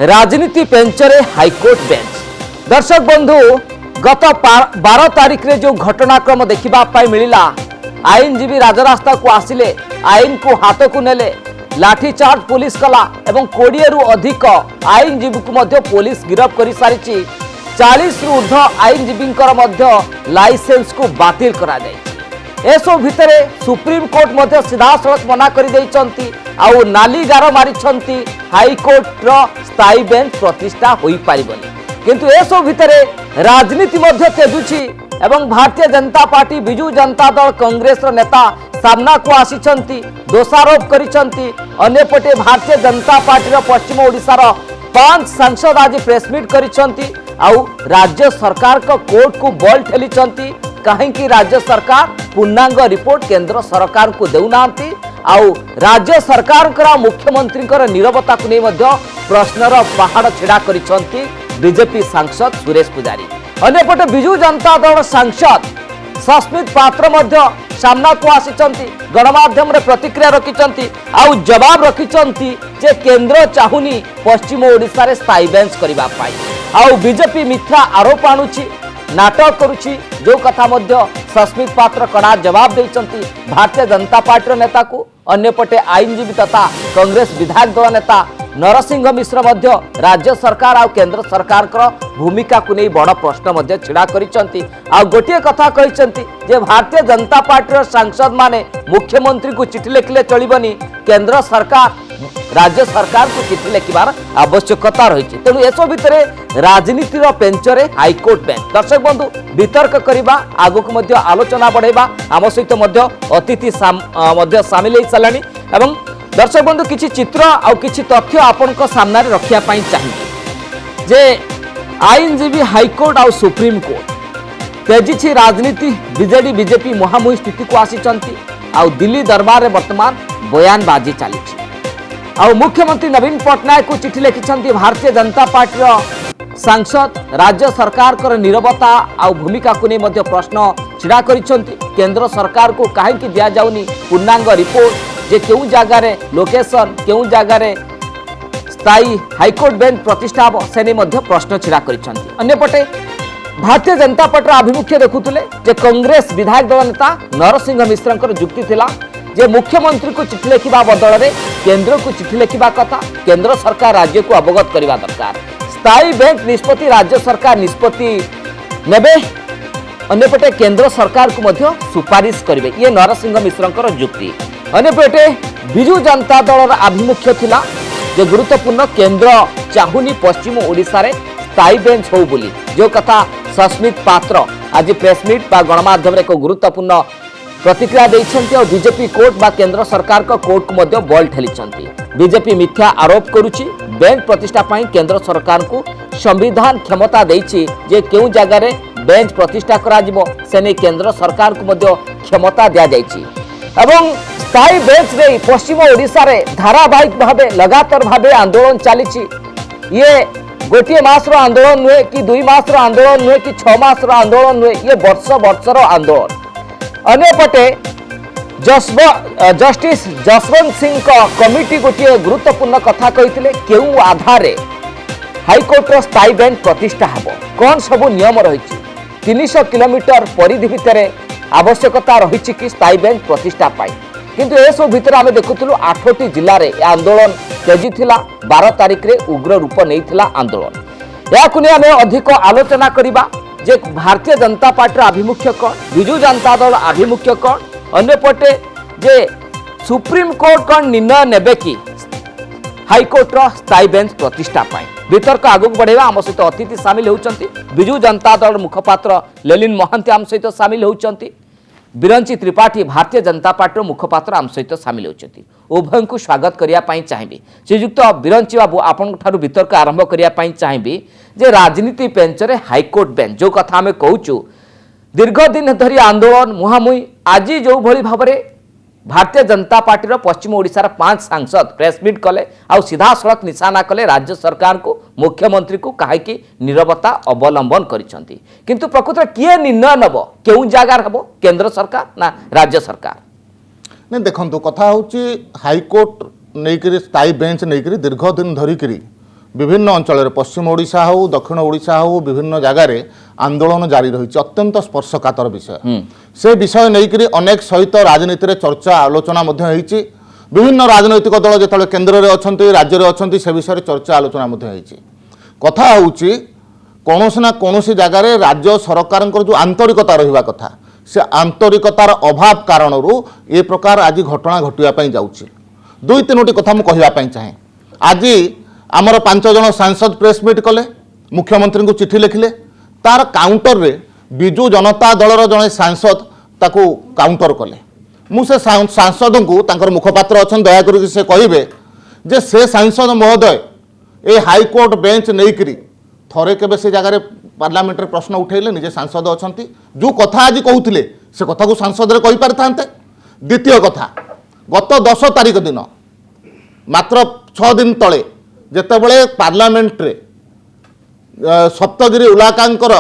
राजनीति पेंचरे high court bench. दर्शक बंधु गत 12 तारिख रे जो घटनाक्रम देखा मिला, आईनजीवी राजरास्ता को आसिले, आईन को हाथ को नेले, लाठीचार्ज पुलिस कला एवं 20 रु अधिक आईनजीवी को मध्य पुलिस गिरफ्त कर सारी। 40 रु ऊर्ध्व आईनजीवी लाइसेंस को बातिल करा जाए। एसो भितरे सुप्रीम कोर्ट मध्य सीधा सड़क मना कर देइचंती आउ नाली गार मारिछंती हाईकोर्ट रो स्थायी बेंच प्रतिष्ठा होई पारिबनी। किंतु एसो भितरे राजनीति मध्य तेजुछि एवं भारतीय जनता पार्टी, बिजू जनता दल, कांग्रेस रो नेता सामना को आसीचंती, दोषारोप करिसंती। अन्यपटे भारतीय जनता पार्टी रो पश्चिम ओडिसा रो 5 सांसद आज प्रेसमिट करिसंती आउ राज्य सरकार को कोर्ट को बल ठेलिचंती। कहीं राज्य सरकार पूर्णांग रिपोर्ट केंद्र सरकार को देउना आउ राज्य सरकार मुख्यमंत्री नीरवता को नहीं प्रश्नर पहाड़ छिड़ा करिसंती बीजेपी सांसद सुरेश पुजारी। अन्यपटे बिजू जनता दल सांसद सस्मित पात्र मध्य सामना को आसीचंती, गणमाध्यम रे प्रतिक्रिया रखिचंती आउ जवाब रखिचंती जे केंद्र चाहुनी पश्चिम ओडिसा रे स्थायी बेंच करिबा पाई आउ बीजेपी मिथ्या आरोप आणुची, नाटक करुची। जो कथा मध्य सस्मित पात्र कड़ा जवाब देइचंती भारतीय जनता पार्टी नेता को। अन्यपटे आईनजीवी तथा कांग्रेस विधायक दल नेता नरसिंह मिश्र मध्य राज्य सरकार और केंद्र सरकार भूमिका को नहीं बड़ प्रश्न मध्य छिड़ा करिसंती। आ गोटे कथा कहिसंती जे भारतीय जनता पार्टी सांसद माने मुख्यमंत्री को चिठी लिखले चलिबनी, केंद्र सरकार राज्य सरकार को चिठी लिखबार आवश्यकता रही। तेणु एसो भितर राजनीतिर पेंचरे हाईकोर्ट बेंच। दर्शक बंधु वितर्क करवा आगक मध्य आलोचना बढ़ाइबा आम सहित मध्य अतिथि सामिल हो साराणी। एवं दर्शक बंधु किछि चित्र और किछि तथ्य आपण सामने रखिया पाई चाहिए जे आईनजीवी हाईकोर्ट और सुप्रीम कोर्ट तेजी राजनीति बीजेडी बीजेपी मुहांमुही स्थिति को आसीचंती आउ दिल्ली दरबार में वर्तमान बयानबाजी चली। आउ मुख्यमंत्री नवीन पट्टनायक को चिठी लिखिछंती भारतीय जनता पार्टी सांसद राज्य सरकार कर नीरवता आउ भूमिका को नहीं प्रश्न छिड़ा करिसंती। केंद्र सरकार को कहीं दिया जाउनी पूर्णांग रिपोर्ट जे केउ जगार लोकेशन केउ जगार स्थायी हाईकोर्ट बेंच प्रतिष्ठा हम से नहीं प्रश्न छिड़ा करिसंती। अन्यपटे भारतीय जनता पार्टी आभिमुख्य देखुले जे कांग्रेस विधायक दल नेता नरसिंह मिश्र जुक्ति थिला जे मुख्यमंत्री को चिठी लिखा बदल में केंद्र को चिठी लिखा कथा, केंद्र सरकार राज्य को अवगत करने दरकार। स्थायी बेंच निष्पत्ति राज्य सरकार निष्पत्ति नेबे, अन्यपटे केंद्र सरकार को मध्य सुपारिश करेंगे, ये नरसिंह मिश्र जुक्ति। अन्यपटे बिजू जनता दल आभिमुख्य थिला जे गुरुत्वपूर्ण केंद्र चाहुनी पश्चिम ओडिशा रे स्थायी बेंच हो बोली, जो कथा सस्मित पात्र आज प्रेसमिट बा गणमाध्यम एक गुरुत्वपूर्ण प्रतिक्रिया देइछंती और बीजेपी कोर्ट बा केंद्र सरकार का कोर्ट को मध्य बल ठेलिछंती। बीजेपी मिथ्या आरोप करुची बेंच प्रतिष्ठा पाई केंद्र सरकार को संविधान क्षमता देइछि जे केउ जगह रे बेंच प्रतिष्ठा करा जिवो से नै केंद्र सरकार को मध्य क्षमता दिया जाइछि। एवं स्थायी बेंच रे पश्चिम ओडिशा रे धारावाहिक भावे लगातार भावे आंदोलन चलीछि। ये गोटे मास रो आंदोलन नुहे कि 2 मास रो आंदोलन नुहे कि 6 मास रो आंदोलन नुहे, ये वर्ष रो आंदोलन। अन्यपटे जस्टिस जसवंत सिंह कमिटी गोटे गुरुत्वपूर्ण कथा कही केउ आधार हाईकोर्ट स्थायी बेंच प्रतिष्ठा हम कौन सब नियम रही 300 किलोमीटर परिधि भितर आवश्यकता रही कि स्थायी बेंच प्रतिष्ठा पाई। किंतु ए सब भितर आम देखुलु 8टी जिले में आंदोलन तेजी थिला। 12 तारिख रे उग्र रूप नहीं आंदोलन। या आम अधिक आलोचना करवा जे भारतीय जनता पार्टी आभिमुख्य कौन, बिजू जनता दल आभिमुख्य कौन, अन्यपटे जे सुप्रीम कोर्ट कौन निर्णय नेबे कि हाईकोर्ट स्थायी बेंच प्रतिष्ठा पाई। वितर्क आगक बढ़ेगा आम सहित अतिथि सामिल होउचंती बिजू जनता दल मुखपात्र लेलिन महांती आम सहित सामिल होउचंती, बिरंची त्रिपाठी भारतीय जनता पार्टी मुखपात्र आम सहित सामिल होउचंती। उभय को स्वागत करिया पाई चाहिए। श्रीजुक्त बिरंची बाबू आपण ठारू वितर्क आरंभ करिया पाई चाहिए जे राजनीति पेंचरे हाईकोर्ट बेंच जो कथा आम कहूँ दीर्घ दिन धरी आंदोलन मुहांमुही आज जो भली भाव में भारतीय जनता पार्टी पश्चिम ओडिशार 5 सांसद प्रेसमिट कले आ सीधा सड़क निशाना कले राज्य सरकार को मुख्यमंत्री को कहीं नीरवता अवलंबन करिसंती। किंतु प्रकृत किए निर्णय नब केउ जगार हबो केंद्र सरकार ना राज्य सरकार? नहीं देखो कथा हूँ हाईकोर्ट नहीं स्थायी बेंच नहीं दीर्घ दिन धरिकी विभिन्न अंचल पश्चिम ओडिशा हो दक्षिण ओडिशा हो विभिन्न जगार आंदोलन जारी रही अत्यंत स्पर्शकातर विषय से विषय नहीं अनेक सहित राजनीति में चर्चा आलोचना विभिन्न राजनैतिक दल जो केन्द्र में अच्छा राज्य में अच्छा से विषय चर्चा आलोचना कथा हूँ कौन ना कौन जगार राज्य सरकार जो आंतरिकता रहा कथा से आंतरिकतार अभाव कारण ये प्रकार आज घटना घटापी जाऊँगी दुई तीनोटी कथा मुझे कहवाई चाहे आज आमर 5 जन सांसद प्रेस मीट कले मुख्यमंत्री को चिठी लिखिले तार काउंटर रे बिजु जनता दलर जड़े सांसद ताकू काउंटर कले मुझे सांसद को तांकर मुखपात्र अच्छा दयाकोरी से कहे जे से सांसद महोदय ए हाईकोर्ट बेंच नहीं थरे केबे से जगह पार्लियामेंट रे प्रश्न उठेले निजे सांसद अच्छा जो कथा आज कहते से कथा को सांसद रे कहि पारि थांते। द्वितीय कथा गत 10 तारिख दिन मात्र 6 दिन तले जेतेबेले पार्लियामेंट रे सप्तगिरी उलाकांकर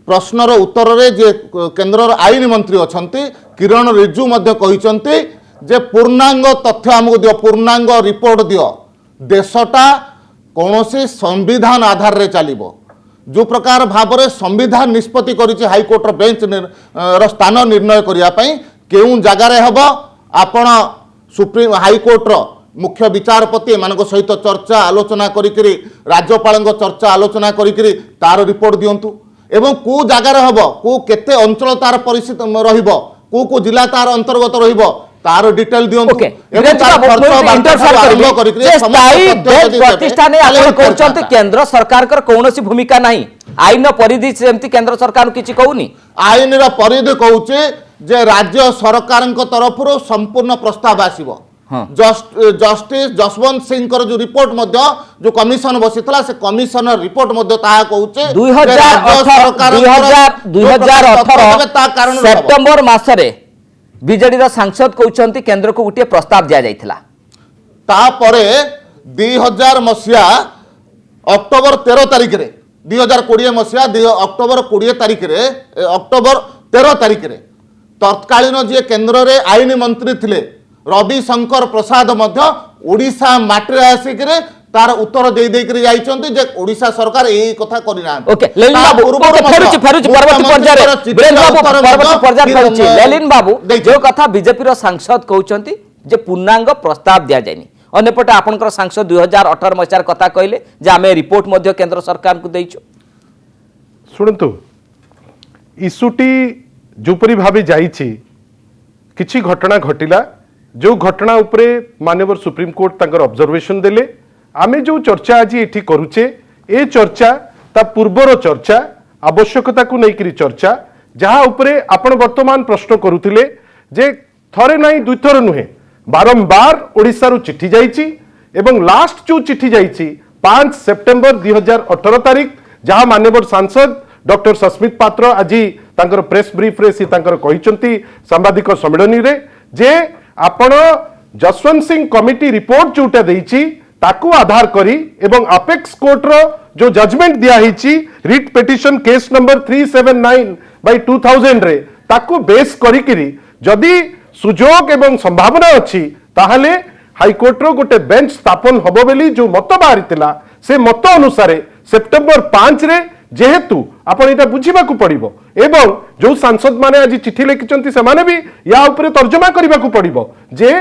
प्रश्नर उत्तर रे जे केंद्र आईन मंत्री अछंती किरण रिजु मध्य कहिसंती जे पूर्णांग तथ्य हमको दियो पूर्णांग रिपोर्ट दियो देशटा कौनसी संविधान आधार रे चलिबो जो प्रकार भाव में संविधान निष्पत्ति करिछि हाईकोर्ट बेंच स्थान निर्णय करिया पई केउं जगार हेब आपण सुप्रीम हाईकोर्ट मुख्य विचारपति एमानक सहित चर्चा आलोचना करिकरी राज्यपाल चर्चा आलोचना करिकरी तार रिपोर्ट दियंतु एवं को जगार हेब को केते अंचल तार परिस्थिति रहिबो को जिला तार अंतर्गत रहिबो तार डिटेल दियंतु प्रतिष्ठान केंद्र सरकार कौन भूमिका नहीं आईन परिधि सेमती केंद्र सरकार किसी कहूनी आईन परिधि कहूचे जे राज्य सरकार तरफ संपूर्ण प्रस्ताव आसीबो जस्टिस जसवंत सिंह जो रिपोर्ट जो कमिशन बसीला से कमिशन रिपोर्ट कहूचे 2018 सेप्टेम्बर मासरे बीजेडी सांसद कहते केंद्र को गोटे प्रस्ताव दि जाइथिला तापरे 2000 मसीहा अक्टोबर 13 तारिख रे 2020 मसीहा अक्टोबर 20 तारिख रे अक्टोबर 13 तारिख रे तत्कालीन जी केंद्र रे आईन मंत्री थिले रविशंकर प्रसाद मध्य ओडिशा माटी आसिक तार उत्तर दे दे करी जाइछन्ती जे ओडिशा सरकार एही कथा करि ना ओके लेलिन बाबू फेरुची परवर्ती पर्याय परवर्ती पर्याय फेरुची लेलिन बाबू जो कथा बीजेपी रो सांसद कहउछन्ती जे पूर्णांग प्रस्ताव दिया जायनी अन्यपटे आपनकर सांसद 2018 मसियार कथा कहले जे आमे रिपोर्ट मध्य केंद्र सरकार को देइछो सुनंतु इशुटी जोपरी भाबे जाइछि किछि घटना घटिला जो घटना उपरे माननीय सुप्रीम कोर्ट तांकर ऑब्जर्वेशन देले आमे जो चर्चा आज ये करुचे ए चर्चा ता पूर्वर चर्चा आवश्यकता को नहीं करी चर्चा जहाँ उपरे आपण वर्तमान प्रश्न करुथिले जे थरे नहीं दुई थर नुहे बारंबार ओडिशा रु चिट्ठी जाइछि एवं लास्ट जो चिट्ठी जाइछि 5 सेप्टेम्बर 2018 तारिख जहाँ माननीय सांसद डॉक्टर सस्मित पात्र आज तांकर प्रेस ब्रीफ रे सी तांकर कहिसंती सांबादिक सम्मेलन रे जे आपण जसवंत सिंह कमिटी रिपोर्ट जोटा देइछि ताकू आधार करी एवं अपेक्स कोर्ट रो जो जजमेंट दिया हिची रिट पिटिशन केस नंबर 379/2000 रे ताकू बेस करी किरी जदी सुजोग एवं संभावना अछि ताहले हाईकोर्ट रो गोटे बेंच स्थापन हबो बेली जो मत बाहरितिला से मत अनुसार सेप्टेम्बर 5 रे जेहेतु आपण एटा बुझिबा को पड़िबो एवं जो सांसद माने आज चिट्ठी लिखिचंती से माने भी या ऊपर तर्जमा करबा को पड़िबो जे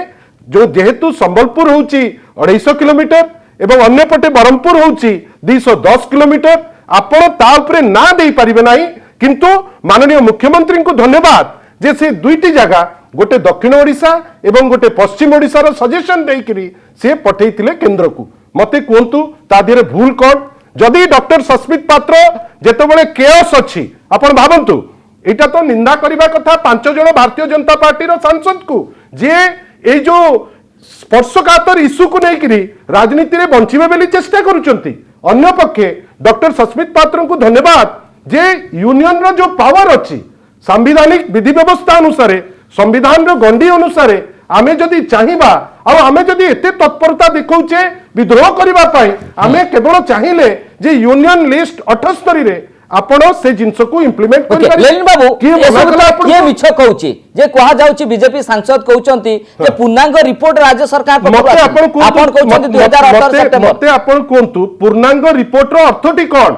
जो जेहेतु संबलपुर होची 250 किलोमीटर एवं अन्य पटे बरहमपुर होची 210 किलोमीटर आपण ता ऊपर ना दे परिबे नाही किंतु माननीय मुख्यमंत्री को धन्यवाद जे से दुईटी जगह गोटे दक्षिण ओडिशा एवं गोटे पश्चिम ओडिशा रो सजेशन देइकरी से पठेइतिले केंद्र को मते कोंतु ता दिरे भूल कोन जदि डॉक्टर सस्मित पात्र जेतेबेले केओस अछि आपण भाबंतु एटा तो निंदा करिबा कथा 5 जण भारतीय जनता पार्टी रो सांसद को जे ए जो स्पर्शकातर इश्यू को लेकर राजनीति में बंचिबे बेली चेष्टा करुचंती अन्य पक्षे डॉक्टर सस्मित पात्र को धन्यवाद जे यूनियन रो जो पावर अच्छी सांविधानिक विधि व्यवस्था अनुसार संविधान रो गंडी अनुसार आमे जदि चाहिबा आ आमे जदि एते तत्परता देखौचे विद्रोह करिबा पई आमे केवल चाहिले जे यूनियन लिस्ट 78 रे आपण से जिंस को इंप्लीमेंट ओके, लेनिन बाबू किए मिछ कहूची जे कहा जाउची बीजेपी सांसद कहउचंती जे पूर्णांग रिपोर्ट राज्य सरकार मते आपण कहउचंती 2018 सेप्टेम्बर मते आपण कोंतु पूर्णांग रिपोर्ट रो अर्थटी कोन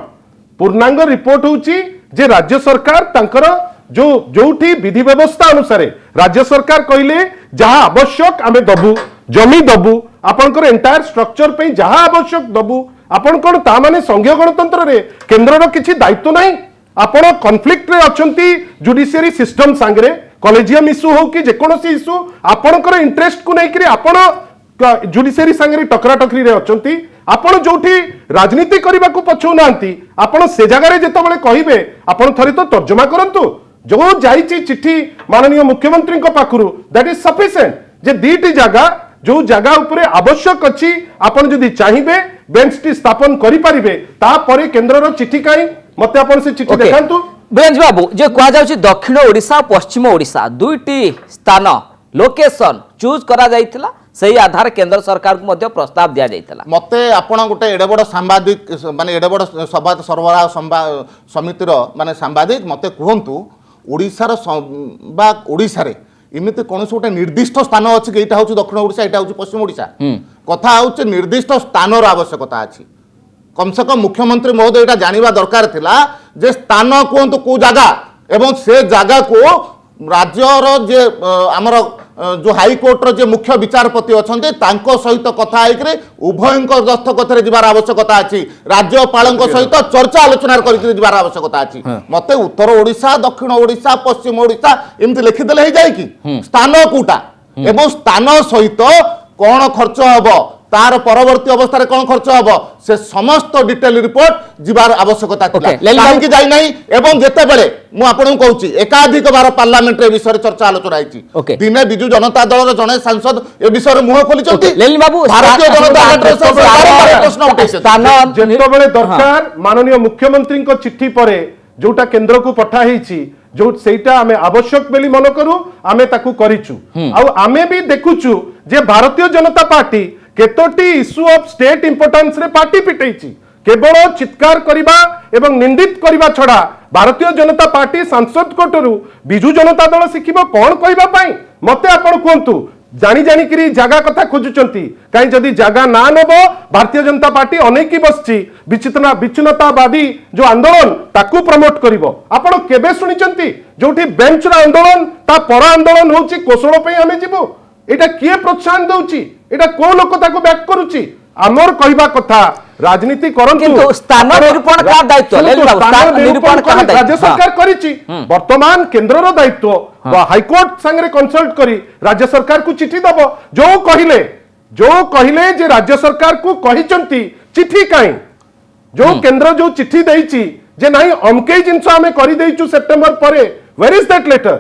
पूर्णांग रिपोर्ट होची जे राज्य सरकार तांकर जो जोठी विधि व्यवस्था अनुसार राज्य सरकार कहले जहां आवश्यक आमे दबु जमी दबु आपनकर एंटायर स्ट्रक्चर पे जहां आवश्यक दबु आपण कोन ता माने संघीय गणतंत्र रे केंद्र रो किछि दायित्व नाही आपण कॉन्फ्लिक्ट रे अछंती जुडिशियरी सिस्टम सांगरे कॉलेजियम इशू हो कि जे कोनोसी इशू आपनकर इंटरेस्ट को नै करी आपण जुडिशियरी सांगरे टकरा टकरी रे अछंती आपण जोठी राजनीति करबा को पछौ नांती आपण से जगह रे जेतबेले कहिबे आपण थरे तो तर्जुमा करंतु जो जाइछि चिट्ठी माननीय मुख्यमंत्री को पाखरु दैट इज सफिशिएंट जे दीटी जगह जो जगह उपरे आवश्यक अछि आपण जदि चाहिबे बेंच टी स्थापन करि परिबे ता परे केंद्र रो चिट्ठी काई मते आपण से चिट्ठी देखांतु ब्रंज बाबू जे कहा जाउची दक्षिण ओडिसा पश्चिम ओडिसा दुईटी स्थान लोकेशन चूज करा जाइथिला सही आधार केंद्र सरकार को मध्य प्रस्ताव दिया जाइथिला मते आपण गोटे एडे बड़ सांबादिक माने एडे बड़ संवाद सरबराह समितिर माने सांबादिक मते कहंतु ओडिसा बा ओडिसा रे इमिति कौन गोटे निर्दिष्ट स्थान अच्छी कि यहाँ हूँ दक्षिण ओडिशा यहाँ हूँ पश्चिम ओडिशा कथा हूँ निर्दिष्ट स्थान आवश्यकता अच्छी कम से कम मुख्यमंत्री महोदय यहाँ जानवा दरकार थिला जे स्थान कहतु कौ जगह एवं से जगह को राज्यर जे आमर जो हाईकोर्टर जे मुख्य विचारपति अच्छा सहित कथा उभय दस्तखत जबार आवश्यकता अच्छी राज्यपाल सहित चर्चा आलोचना कर आवश्यकता अच्छी मत उत्तर ओडिशा दक्षिण ओडिशा पश्चिम ओडिशा एमती लिखिदे हो जाए कि स्थान कौटा एवं स्थान सहित कौन खर्च हम तार परवर्ती अवस्था कौन खर्च हम से समस्त डिटेल रिपोर्ट जीवार आवश्यकता कहीं जाई नहीं एवं जितेबले मुझे कहूँ एकाधिक बार पार्लियामेंट विषय चर्चा आलोचना होती दिने बिजु जनता दल जड़े सांसद ए विषय मुह खोली भारतीय जनता जितेबले दरकार माननीय मुख्यमंत्री चिट्ठी पर जोटा केंद्र को पठाई जो सेटा आमे आवश्यक बेली मन करू आमे ताकू करिचु आउ आमे भी देखुचु जे भारतीय जनता पार्टी केतोटी इश्यू ऑफ स्टेट इंपोर्टेंस रे पार्टी पिटैची केवल चित्कार करिबा एवं निंदित करिबा छड़ा भारतीय जनता पार्टी सांसद कोटरू बिजु जनता दल शिखिबो कोन कहिबा पई मते आपण कोंतु जानी जानी करी जगह कथा खोजुचंती कहीं जदि जगह ना नबो भारतीय जनता पार्टी अनेकी बसची विच्छिन्नतावादी जो आंदोलन ताकू प्रमोट करिवो आपण केबे सुनिचंती जोठी बेंच रा आंदोलन ता पर आंदोलन होची कोसळ पई हमें जीवो एटा किए प्रोत्साहन दउची एटा को लोक ताकू बैक करूची आमर कहिबा कथा राजनीति करंतु किंतु स्थान निरूपण का दायित्व स्थान निरूपण का राज्य सरकार करिची वर्तमान केंद्र रो दायित्व हाईकोर्ट संगे कंसल्ट करी राज्य सरकार को चिट्ठी दबो जो कहिले जे राज्य सरकार को कहिचंती चिट्ठी काई जो केंद्र जो चिट्ठी देइची जे नाही अमके जिंस हमें करि देइचु सितंबर परे वेयर इज दैट लेटर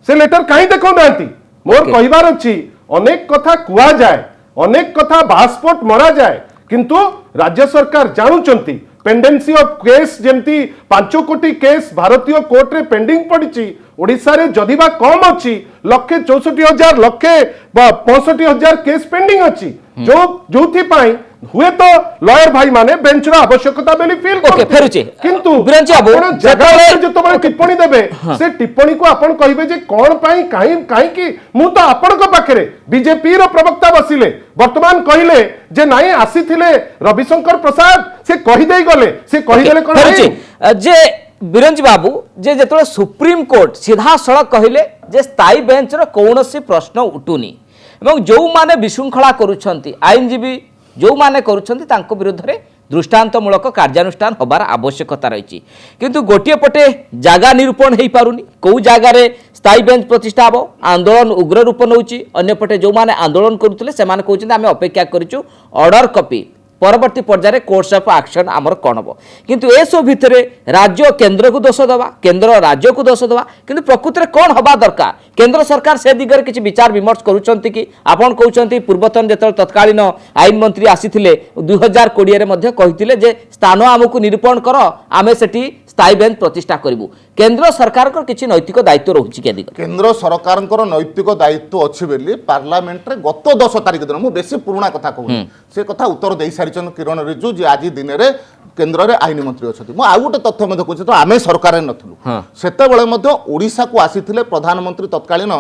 से लेटर काई देखौ नांती मोर कहिबार अछि अनेक कथा कुआ जाए अनेक कथा बास्पोर्ट मरा जाए किंतु राज्य सरकार जानुचंती पेंडेंसी ऑफ केस जेमती 5 कोटी केस भारतीय कोर्ट रे पेंडिंग पड़िची ओडिसा रे जदिबा कम अछि 1,64,000 1,65,000 केस पेंडिंग अछि जो जोथि पाई हुए तो लॉयर भाई माने बेंच रा आवश्यकता बेली फील ओके फेरुचे किंतु ब्रंच बाबू जतबे टिप्पणी देबे से टिप्पणी को आपण कहिबे जे कोन पाई काई की मु तो आपण को पाखरे बीजेपी रो प्रवक्ता बसिले वर्तमान कहिले जे नाही आसीथिले रविशंकर प्रसाद से कहि देई गले से कहि देले कोन फेरुचे जे बिरंज बाबू जे जेतबे सुप्रीम कोर्ट सीधा सड़क कहिले जे स्थायी बेंच रो कोनोसी प्रश्न उठुनी एवं जो माने विशृंखला करूछंती आईनजीबी जो माने करूछंती तांको विरुद्ध रे दृष्टांतमूलक कार्यानुष्ठान होबार आवश्यकता रही किंतु गोटे पटे जगह निरूपण हो पारुनी कौ जगार स्थायी बेंच प्रतिष्ठा हम आंदोलन उग्र रूप नौची अन्यपटे जो माने आंदोलन करुले से कहते आम अपेक्षा करूँ ऑर्डर कॉपी परवर्ती पर्यायर कोर्स ऑफ एक्शन आमर कौन हम किंतु ए सब भितर राज्य केंद्र को दोष दवा केंद्र राज्य को दोष दवा किंतु प्रकृत में कौन हवा दरकार केंद्र सरकार से दिगरे किसी विचार विमर्श करुँच कि आपन कहते पूर्वतन जो तत्कालीन आईन मंत्री आसीथिले 2020 रे कही स्थान आमको निरूपण कर आमे सेठी स्थायी बेंच प्रतिष्ठा करूँ केंद्र सरकार को किसी नैतिक दायित्व रोचे क्या दिगरे केंद्र सरकार नैतिक दायित्व अच्छी बोली पार्लियामेंट रे गत 10 तारिख दिन मुझे बेसी पुराना कथा कहूँ से कथा उत्तर दे सारी किरण रिजिजू जी आज दिन में केन्द्र में आईन मंत्री अच्छा मुझे आउ गोटे तथ्य कहूँ तो आम सरकार नथिलु सेतेबेले ओडिशा को आसीथिले प्रधानमंत्री तत्कालीन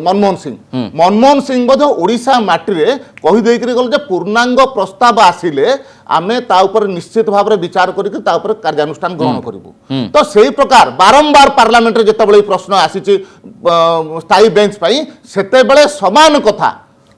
मनमोहन सिंह ओडिशा माटी रे कहि देकरी गल जे पूर्णांग प्रस्ताव आसिले आमे ता ऊपर निश्चित भाव में विचार करके ता ऊपर कार्यानुष्ठान ग्रहण करिवु तो सेही प्रकार बारंबार पार्लियामेंट रे जेतेबेले प्रश्न आसीछि स्थायी बेंच पई सेतेबेले समान कथा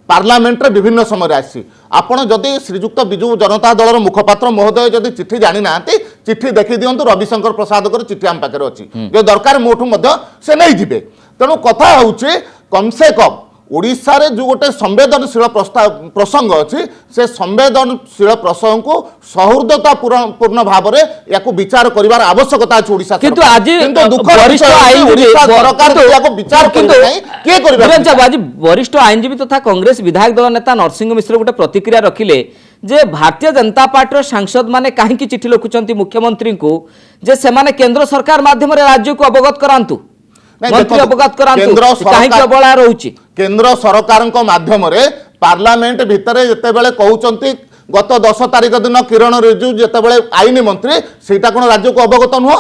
पार्लियामेंट रे विभिन्न समय आसी आपण जदि श्रीजुक्त बिजु जनता दल मुखपात्र महोदय जदि चिट्ठी जानी नांती चिट्ठी देखि दियंतु रविशंकर प्रसाद को चिट्ठी आम पाखे अच्छी जो दरकार मोठू मध्य से नहीं थिबे तेणु कथा होउछि कम से कम ओडिशा रे जो गोटे संवेदनशील प्रसंग अच्छी से संवेदनशील प्रसंग को सहृदता पूर्ण भाव में या विचार करिवार आवश्यकता अछि ओडिशा किंतु आज दुख सरकार याको विचार करबे नै के करबे आज वरिष्ठ आईनजीवी तथा कांग्रेस विधायक दल नेता नरसिंह मिश्र गोटे प्रतिक्रिया रखिले जे भारतीय जनता पार्टी सांसद माने काहे चिट्ठी लिखुचंती मुख्यमंत्री को जे सेमाने केंद्र सरकार माध्यम रे राज्य को अवगत करांतु मंत्री अवगत करांतु काहे के बळा रहउची केंद्र सरकार माध्यम पार्लियामेंट भितर जितेबाला कहते गत 10 तारिख दिन किरण रिजिजू जितेबाला आईन मंत्री सेटा कोन राज्य को अवगत नुह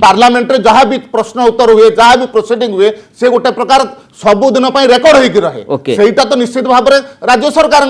पार्लियामेंट जहाँ भी प्रश्न उत्तर हुए जहाँ भी प्रोसीडिंग हुए से गोटे प्रकार सबु दिन रेकर्ड होगी रहे सेटा तो निश्चित भाव में राज्य सरकार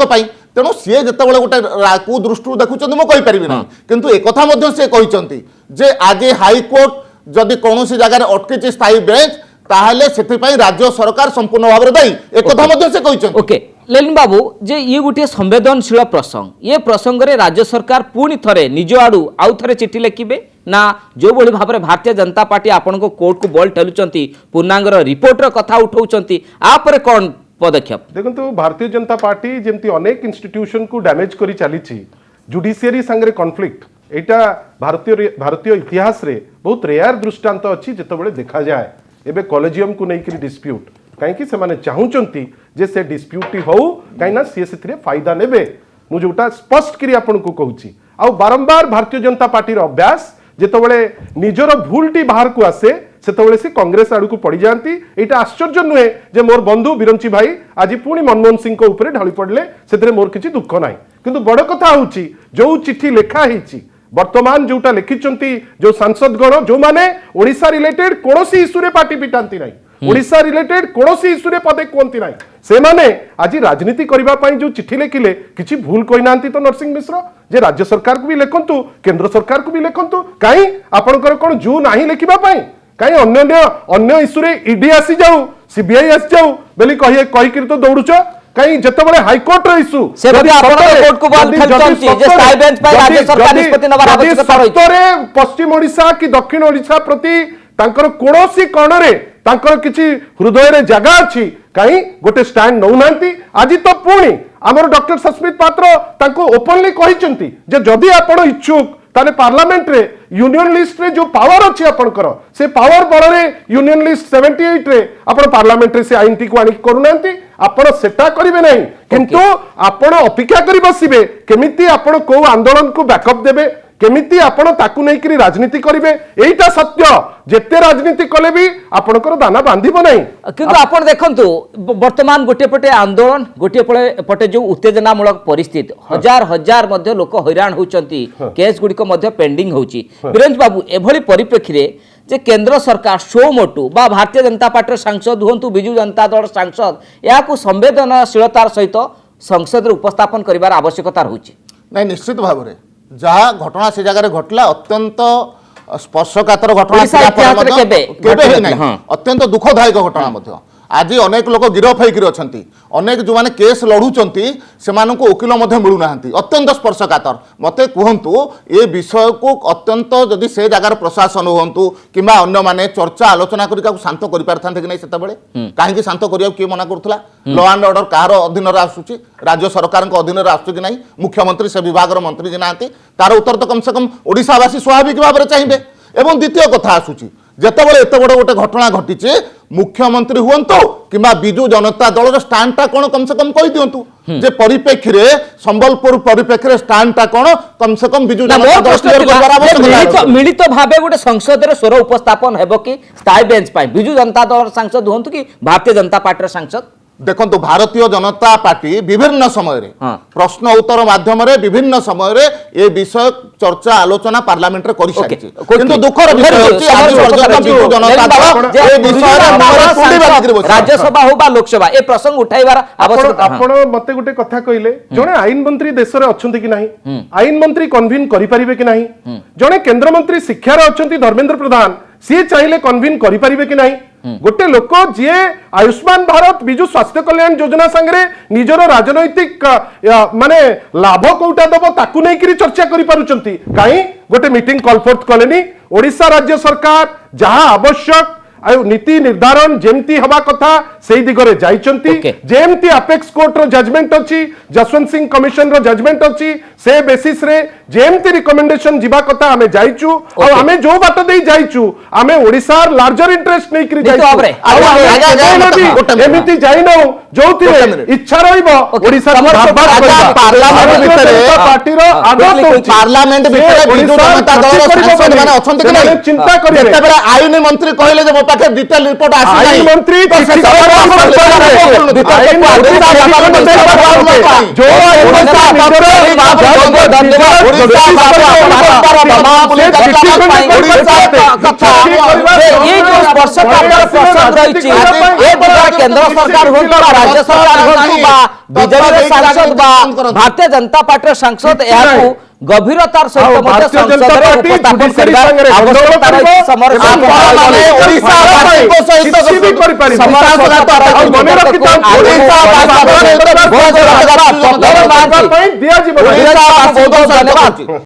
तेणु सी जिते गोटे कुदृष्टि देखुं मुझे कहीपरि ना किंतु एक से कहते जे आज हाईकोर्ट जदि कौन जगह अटकी स्थायी बेंच ताहले सेथिपाई राज्य सरकार संपूर्ण भाव में दायी एक से कहते ओके लेलिन बाबू जे ये गोटे संवेदनशील प्रसंग ये प्रसंग रे राज्य सरकार पुणी थरे निज आड़ू आउ थरे चिट्ठी लिखिबे ना जो भली भाव में भारतीय जनता पार्टी आपण को कोर्ट को बल ठेलुचंती पूर्णांगर रिपोर्ट रो कथा उठाउचंती आ पर कोन पदक्षेप देखंतु भारतीय जनता पार्टी जेमती अनेक इंस्टीट्यूशन को डैमेज करी चलीछि जुडिशियरी संगे कॉन्फ्लिक्ट एटा भारतीय इतिहास रे बहुत रेयर दृष्टांत अछि जेतबेले देखा जाए एबे कॉलेजियम को नहीं डिस्प्यूट कहीं से माने चाहूचंती जे से डिस्प्यूट हो कहीं ना सी से फायदा नेबे मु जोटा स्पष्ट करी आपन को कहूची आ बारंबार भारतीय जनता पार्टी रो अभ्यास जेतबेले निजर भूलटी बाहर को आसे सेतबेले से कांग्रेस आड़ू को पड़ जाती एटा आश्चर्य नुहे जे मोर बंधु बिरंची भाई आज पुणी मनमोहन सिंह को ऊपर ढाली पड़ले सेतरे मोर किछि दुख नाही किंतु बड़ कथा होची जो चिट्ठी लेखा हेची वर्तमान जोटा लिखिचंती जो सांसद गण जो माने ओडिशा रिलेटेड कोनोसी इश्यू रे पार्टी पिटांती नाही ओडिशा रिलेटेड कोनोसी इश्यू रे पदे कोंती नाही से माने आज राजनीति करबा पई जो चिट्ठी लेखिले किछि भूल कहि नांती तो नरसिंह मिश्र जे राज्य सरकार को भी लेखंतु केंद्र सरकार को भी लेखंतु काई आपनकर कोन जू नाही लेखिबा पई काई अन्य इश्यू रे ईडी आसी जाऊ सीबीआई आसी जाऊ बेली कहि तो दौड़ुछ कहीं जतबले हाईकोर्ट रो इश्यू से भी आपण कोर्ट को बल ठेलचंती जे स्थायी बेंच पर राज्य सरकार निष्पत्ति नबार आवश्यकता रही सत्तरे पश्चिम ओडिशा की दक्षिण ओडिशा प्रति तांकर कोनोसी कोणरे तांकर किछि हृदय रे जगह अछि कहीं गोटे स्टैंड नौ नांती आज तो पुणी हमर डॉक्टर सस्मित पात्र तांको ओपनली कहिचंती जे जदि आपण इच्छुक ताने पार्लियामेंट रे यूनियन लिस्ट रे जो पावर अछि आपनकर से पावर बल रे यूनियन लिस्ट 78 रे आपण पार्लियामेंट रे से आईन टी को आनी करूनांती आपण सेटा करिवे नहीं किंतु आपण अपेक्षा करि बसिबे केमिति आपण को आंदोलन को बैकअप देबे केमिति आपण ताकू नै करी राजनीति करिवे एटा सत्य जेते राजनीति कले भी आपणकर दाना बांधिबो नहीं किंतु आपण देखंतु वर्तमान गोटे पटे आंदोलन गोटे पटे जो उत्तेजनामूलक परिस्थिति हजार हजार मध्य लोक हैरान होचंती केस गुडी को मध्य पेंडिंग होची वीरेंद्र बाबू एभली परिप्रेक्षी रे जे केंद्र सरकार शो मोटू बा भारतीय जनता पार्टी सांसद हुंतु बिजु जनता दल सांसद या को संवेदनशीलतार सहित संसद रे उपस्थापन करिवार आवश्यकता रहउची नहीं निश्चित भाव में जहाँ घटना से जगह घटला अत्यंत स्पर्शकातर घटना अत्यंत दुखदायक घटना आज अनेक लोक गिरफ होकर अच्छा अनेक जो मैंने केस लड़ुंट से वकिल मिलूना अत्यंत स्पर्शकातर मत कहतु ये विषय को अत्यंत जदि से जगार प्रशासन हूँ कि अन्य माने चर्चा आलोचना कर शांत कर पारि कि नहीं से कहीं शांत करने किए मना करूला लॉ एंड ऑर्डर कहार अधीन आसूँ राज्य सरकार अधीन आसूँ कि नहीं मुख्यमंत्री से विभाग मंत्री जी ना तार उत्तर तो कम से कम ओडिशावासी स्वाभाविक भाव में चाहिए एवं द्वितीय कथा आसूँ যেতবে এত বড় গোটে ঘটনা ঘটিছে মুখ্যমন্ত্রী হুঁতু কিংবা বিজু জনতা দলর স্টান্ডটা কোণ কমসে কম কই দিয়ন্তু যে পরিপ্রেক্ষীরে সম্বলপুর পরিপ্রেক্ষীরে স্টান্ডটা কোণ কমসে কম বিজু না, জনতা ମୋର দল ପ୍ରଶ୍ନ clear ଥିଲା କରିବାର ଯେ ଆବଶ୍ୟକତା ଅଛି। ମିଳିତ ଭାବେ ଗୋଟେ ସଂସଦରେ ସ୍ୱର ଉପସ୍ଥାପନ ହେବ କି ସ୍ଥାୟୀ ବେଞ୍ଚ ପାଇଁ ବିଜୁ ଜନତା ଦଳର ସାଂସଦ ହୁଅନ୍ତୁ କି ଭାରତୀୟ ଜନତା ପାର୍ଟିର ସାଂସଦ দেখন্তু ভারতীয় জনতা পার্টি বিভিন্ন সময়ে হ্যাঁ। প্রশ্ন উত্তর মাধ্যমে বিভিন্ন সময়ে এ বিষয় চর্চা আলোচনা পার্লামেন্টে করে সারিছে কিন্তু দুঃখর বিষয় হচ্ছে আজ পর্যন্ত বিজু জনতা দল এই বিষয়ে মুহଁରେ ତୁଣ୍ଡି ବାନ୍ଧିକିରି ବସିছে। ରାଜ୍ୟସଭା ହଉ ବା ଲୋକସଭା ଏ ପ୍ରସଙ୍ଗ ଉଠାଇବାର ଆବଶ୍ୟକତା ଆପଣ ମତେ ଗୋଟେ କଥା କହିଲେ ଜଣେ ଆଇନ ମନ୍ତ୍ରୀ ଦେଶରେ ଅଛନ୍ତି କି ନାହିଁ ଆଇନ ମନ୍ତ୍ରୀ କନଭିନ୍ କରିପାରିବେ କି ନାହିଁ ଜଣେ କେନ୍ଦ୍ରମନ୍ତ୍ରୀ ଶିକ୍ଷାରେ ଅଛନ୍ତି ଧର୍ମେନ୍ଦ୍ର ପ୍ରଧାନ ସିଏ ଚାହିଁଲେ କନଭିନ୍ କରିପାରିବେ କି ନାହିଁ गोटे लोक जी आयुष्मान भारत विजु स्वास्थ्य कल्याण योजना संगे निजर राजनैतिक माने लाभ कोटा दब ताकू नहीं चर्चा करि पारुचंती काई गोटे मीटिंग कॉल फोर्थ कलेनी ओडिशा राज्य सरकार जहां आवश्यक आयु नीति निर्धारण जेमती हवा कथा सेही दिगरे जाइचंती Okay. जेमती अपेक्स कोर्ट रो जजमेंट अछि जसवंत सिंह कमिशन रो जजमेंट अछि से बेसिस रे जेमती रिकमेंडेशन जिबा कथा हमें जाइचु और हमें जो बात देई जाइचु हमें ओडिसा लार्जर इंटरेस्ट नहीं करी नीतू बाबरे, एमिति जाइनो जोथि इच्छा रहिबो ओडिसा पार्लियामेंट भितरे पार्टी रो आदत होछि पार्लियामेंट भितरे बिजु जनता दलर सांसद माने अछंती कि नहीं चिंता करिवे जेतेबेले आईन मंत्री कहले जे मो पाखे डिटेल रिपोर्ट आसी आईन नहीं मंत्री चिट्ठी केंद्र सरकार हो राज्य सरकार हो बीजेपी सांसद भारतीय जनता पार्टी सांसद यहाँ गभीरतार सहित भारतीय जनता पार्टी जुडिशियरी संगे आवश्यकता रही दिया जीवन धन्यवाद।